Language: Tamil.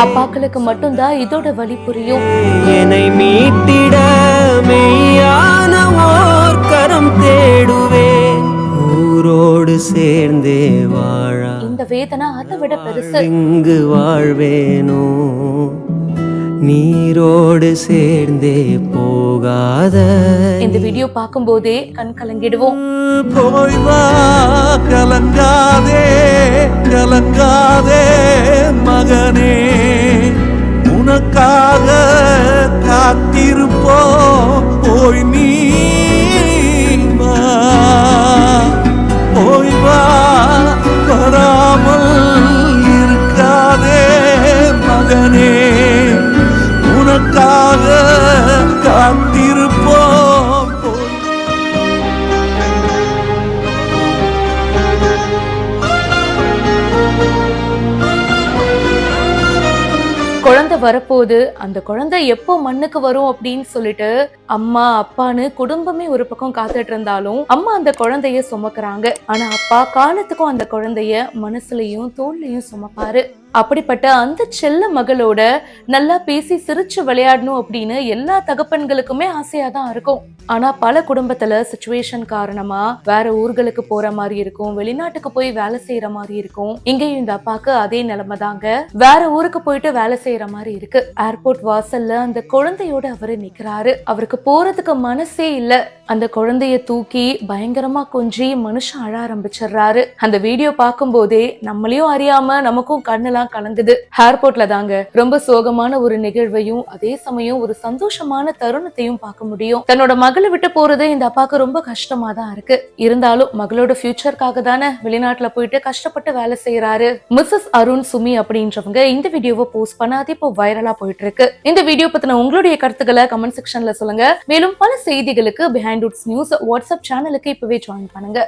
அப்பாக்களுக்கு மட்டும்தான் இதோட வலி புரியும். என்னை மீட்டிட மெய்யான ஓர் கரம் தேடுவேன், ஊரோடு சேர்ந்தே வாழ இந்த வேதனை அதை விட பெருசு. இங்கு வாழ்வேனோ, நீரோடு சேர்ந்தே போகாத. இந்த வீடியோ பார்க்கும் போதே கண் கலங்கிடுவோம். போய் வா, கலங்காதே கலங்காதே மகனே, உனக்காக காத்திருப்போ. போய் நீ வா, போய் வா, வராமல் இருக்காதே மகனே, உனக்காக காத்திருப்போ. குழந்தை வரப்போது, அந்த குழந்தை எப்போ மண்ணுக்கு வரும் அப்படின்னு சொல்லிட்டு அம்மா அப்பான்னு குடும்பமே ஒரு பக்கம் காத்துட்டு இருந்தாலும் அம்மா அந்த குழந்தைய சுமக்குறாங்க. ஆனா அப்பா காலத்துக்கும் அந்த குழந்தைய மனசுலயும் தோல்லையும் சுமப்பாரு. அப்படிப்பட்ட அந்த செல்ல மகளோட நல்லா பேசி சிரிச்சு விளையாடணும் அப்படின்னு எல்லா தகப்பன்களுக்குமே ஆசையா தான் இருக்கும். ஆனா பல குடும்பத்துல சிச்சுவேஷன் காரணமா வேற ஊர்களுக்கு போற மாதிரி இருக்கும், வெளிநாட்டுக்கு போய் வேலை செய்யற மாதிரி இருக்கும். இங்கேயும் இந்த அப்பாக்கு அதே நிலைமை தாங்க. வேற ஊருக்கு போயிட்டு வேலை செய்யற மாதிரி இருக்கு. ஏர்போர்ட் வாசல்ல அந்த குழந்தையோட அவரு நிக்கிறாரு. அவருக்கு போறதுக்கு மனசே இல்ல. அந்த குழந்தைய தூக்கி பயங்கரமா கொஞ்சி மனுஷன் அழ ஆரம்பிச்சிடுறாரு. அந்த வீடியோ பார்க்கும் போதே நம்மளையும் அறியாம நமக்கும் கண்ணெல்லாம் கலங்குது. ஏர்போர்ட்ல தாங்க ரொம்ப சோகமான ஒரு நிகழ்வையும் அதே சமயம் ஒரு சந்தோஷமான தருணத்தையும் பார்க்க முடியும். தன்னோட மகளை விட்டு போறது இந்த அப்பாவுக்கு ரொம்ப கஷ்டமா தான் இருக்கு. இருந்தாலும் மகளோட ஃபியூச்சருக்காக தானே வெளிநாட்டுல போயிட்டு கஷ்டப்பட்டு வேலை செய்யறாரு. மிஸ்ஸஸ் அருண் சுமி அப்படின்றவங்க இந்த வீடியோவை போஸ்ட் பண்ணாது இப்போ வைரலா போயிட்டு இருக்கு. இந்த வீடியோ பத்தின உங்களுடைய கருத்துக்களை கமெண்ட் செக்ஷன்ல சொல்லுங்க. மேலும் பல செய்திகளுக்கு பிஹைண்ட் ரூட்ஸ் நியூஸ் வாட்ஸ்அப் சேனலுக்கு இப்பவே ஜாயின் பண்ணுங்க.